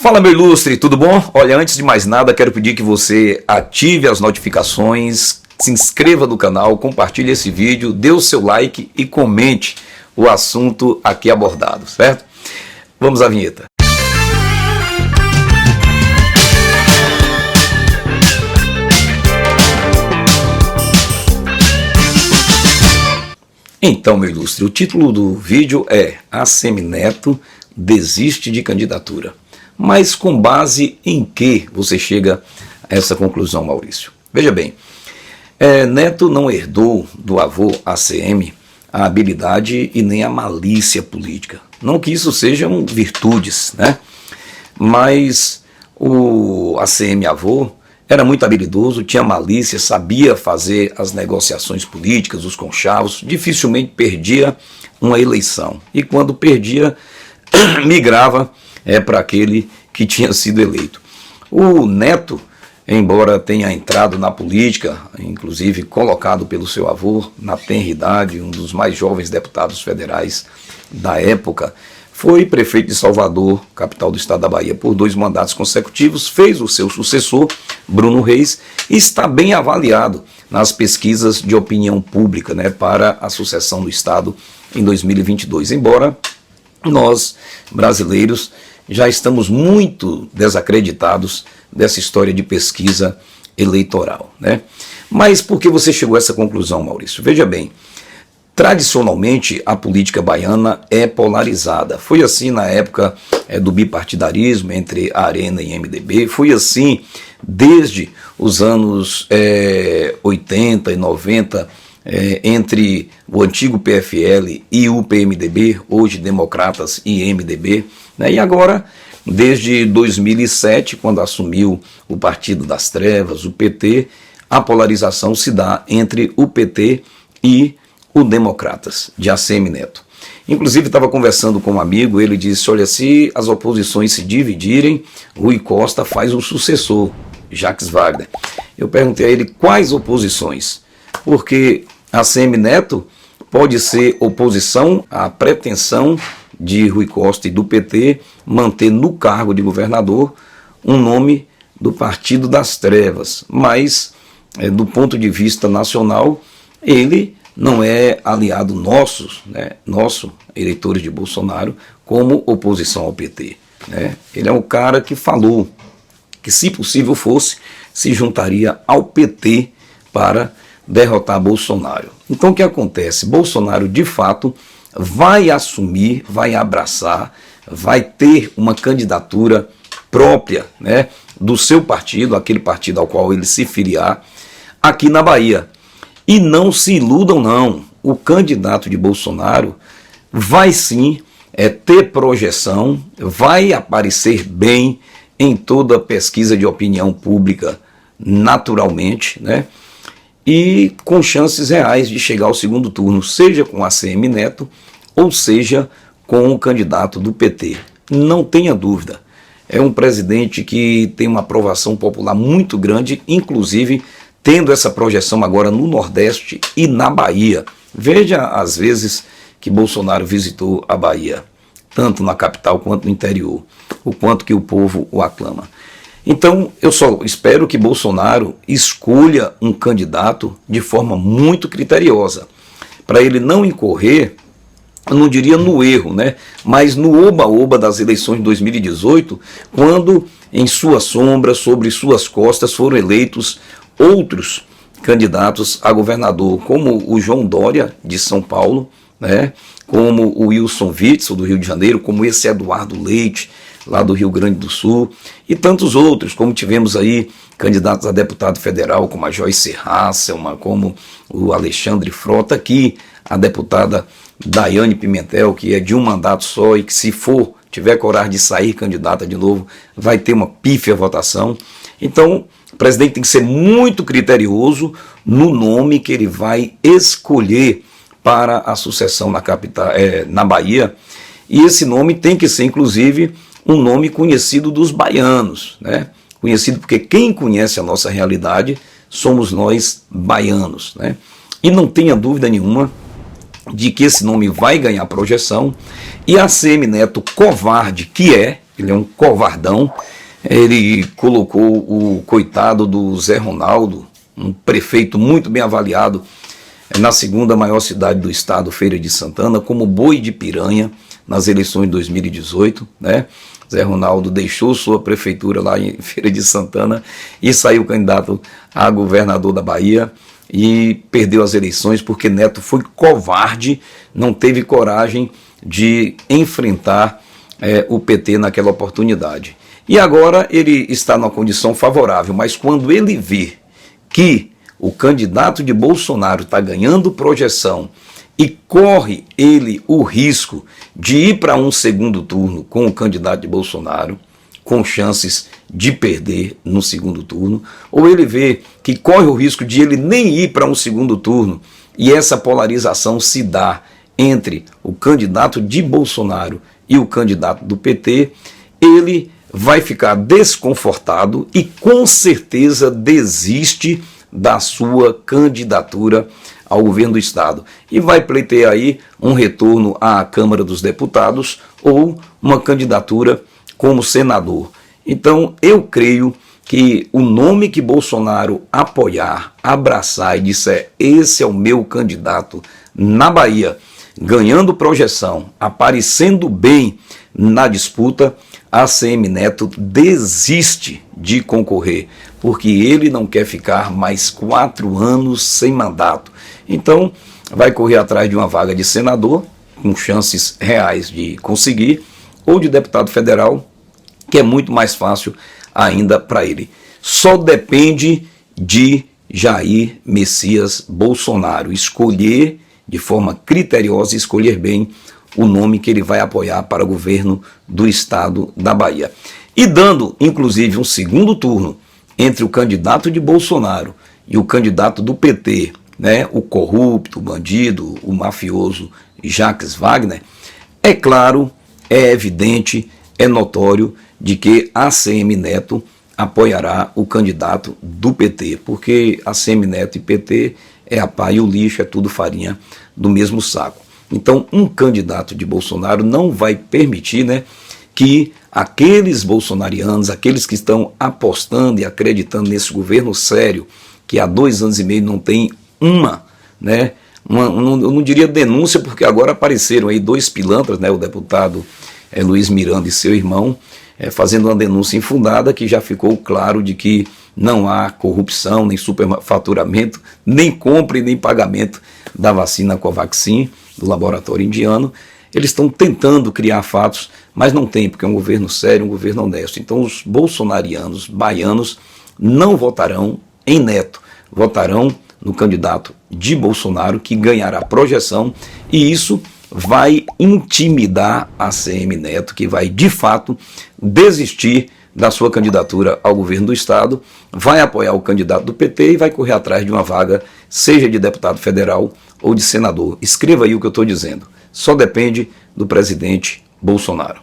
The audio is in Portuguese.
Fala, meu ilustre, tudo bom? Olha, antes de mais nada, quero pedir que você ative as notificações, se inscreva no canal, compartilhe esse vídeo, dê o seu like e comente o assunto aqui abordado, certo? Vamos à vinheta. Então, meu ilustre, o título do vídeo é ACM desiste de candidatura. Mas com base em que você chega a essa conclusão, Maurício? Veja bem, Neto não herdou do avô ACM a habilidade e nem a malícia política. Não que isso sejam virtudes, né? Mas o ACM avô era muito habilidoso, tinha malícia, sabia fazer as negociações políticas, os conchavos, dificilmente perdia uma eleição. E quando perdia, migrava para aquele que tinha sido eleito. O Neto, embora tenha entrado na política, inclusive colocado pelo seu avô na tenra idade, um dos mais jovens deputados federais da época, foi prefeito de Salvador, capital do estado da Bahia, por 2 mandatos consecutivos, fez o seu sucessor, Bruno Reis, e está bem avaliado nas pesquisas de opinião pública, né, para a sucessão do estado em 2022, embora nós, brasileiros, já estamos muito desacreditados dessa história de pesquisa eleitoral, né? Mas por que você chegou a essa conclusão, Maurício? Veja bem, tradicionalmente a política baiana é polarizada. Foi assim na época do bipartidarismo entre a Arena e MDB, foi assim desde os anos 80 e 90, entre o antigo PFL e o PMDB, hoje Democratas e MDB, né? E agora, desde 2007, quando assumiu o Partido das Trevas, o PT, a polarização se dá entre o PT e o Democratas, de ACM Neto. Inclusive, estava conversando com um amigo, ele disse, olha, se as oposições se dividirem, Rui Costa faz um sucessor, Jacques Wagner. Eu perguntei a ele quais oposições, porque ACM Neto pode ser oposição à pretensão de Rui Costa e do PT manter no cargo de governador um nome do Partido das Trevas, mas do ponto de vista nacional ele não é aliado nosso, eleitores de Bolsonaro, como oposição ao PT, né? Ele é um cara que falou que, se possível fosse, se juntaria ao PT para derrotar Bolsonaro. Então o que acontece? Bolsonaro de fato vai assumir, vai abraçar, vai ter uma candidatura própria, né, do seu partido, aquele partido ao qual ele se filiar, aqui na Bahia. E não se iludam não, o candidato de Bolsonaro vai sim ter projeção, vai aparecer bem em toda pesquisa de opinião pública naturalmente, né? E com chances reais de chegar ao segundo turno, seja com ACM Neto ou seja com o candidato do PT. Não tenha dúvida, é um presidente que tem uma aprovação popular muito grande, inclusive tendo essa projeção agora no Nordeste e na Bahia. Veja as vezes que Bolsonaro visitou a Bahia, tanto na capital quanto no interior, o quanto que o povo o aclama. Então, eu só espero que Bolsonaro escolha um candidato de forma muito criteriosa, para ele não incorrer, eu não diria no erro, né, mas no oba-oba das eleições de 2018, quando em sua sombra, sobre suas costas, foram eleitos outros candidatos a governador, como o João Dória, de São Paulo, né, como o Wilson Witzel, do Rio de Janeiro, como esse Eduardo Leite, lá do Rio Grande do Sul, e tantos outros, como tivemos aí candidatos a deputado federal, como a Joyce Hasselmann, como o Alexandre Frota, aqui a deputada Daiane Pimentel, que é de um mandato só e que, se tiver coragem de sair candidata de novo, vai ter uma pífia votação. Então, o presidente tem que ser muito criterioso no nome que ele vai escolher para a sucessão na capital, na Bahia, e esse nome tem que ser, inclusive, um nome conhecido dos baianos, né? Conhecido porque quem conhece a nossa realidade somos nós baianos, né? E não tenha dúvida nenhuma de que esse nome vai ganhar projeção, e ACM Neto, covarde que é, ele é um covardão. Ele colocou o coitado do Zé Ronaldo, um prefeito muito bem avaliado, na segunda maior cidade do estado, Feira de Santana, como boi de piranha nas eleições de 2018, né? Zé Ronaldo deixou sua prefeitura lá em Feira de Santana e saiu candidato a governador da Bahia e perdeu as eleições porque Neto foi covarde, não teve coragem de enfrentar o PT naquela oportunidade. E agora ele está numa condição favorável, mas quando ele vê que o candidato de Bolsonaro está ganhando projeção e corre ele o risco de ir para um segundo turno com o candidato de Bolsonaro, com chances de perder no segundo turno, ou ele vê que corre o risco de ele nem ir para um segundo turno e essa polarização se dá entre o candidato de Bolsonaro e o candidato do PT, ele vai ficar desconfortado e com certeza desiste da sua candidatura ao governo do estado e vai pleitear aí um retorno à Câmara dos Deputados ou uma candidatura como senador. Então eu creio que o nome que Bolsonaro apoiar, abraçar e disser esse é o meu candidato na Bahia, ganhando projeção, aparecendo bem na disputa, ACM Neto desiste de concorrer, porque ele não quer ficar mais 4 anos sem mandato. Então, vai correr atrás de uma vaga de senador, com chances reais de conseguir, ou de deputado federal, que é muito mais fácil ainda para ele. Só depende de Jair Messias Bolsonaro escolher de forma criteriosa, escolher bem o nome que ele vai apoiar para o governo do estado da Bahia. E dando, inclusive, um segundo turno entre o candidato de Bolsonaro e o candidato do PT, né, o corrupto, o bandido, o mafioso Jacques Wagner, é claro, é evidente, é notório de que ACM Neto apoiará o candidato do PT, porque ACM Neto e PT é a pá e o lixo, é tudo farinha do mesmo saco. Então, um candidato de Bolsonaro não vai permitir, né, que aqueles bolsonarianos, aqueles que estão apostando e acreditando nesse governo sério, que há 2 anos e meio não tem eu não diria denúncia, porque agora apareceram aí 2 pilantras, né, o deputado Luiz Miranda e seu irmão, fazendo uma denúncia infundada, que já ficou claro de que não há corrupção, nem superfaturamento, nem compra e nem pagamento da vacina Covaxin, do laboratório indiano. Eles estão tentando criar fatos, mas não tem, porque é um governo sério, um governo honesto. Então os bolsonarianos, baianos, não votarão em Neto, votarão no candidato de Bolsonaro, que ganhará projeção, e isso vai intimidar a ACM Neto, que vai de fato desistir da sua candidatura ao governo do estado, vai apoiar o candidato do PT e vai correr atrás de uma vaga, seja de deputado federal ou de senador. Escreva aí o que eu estou dizendo. Só depende do presidente Bolsonaro.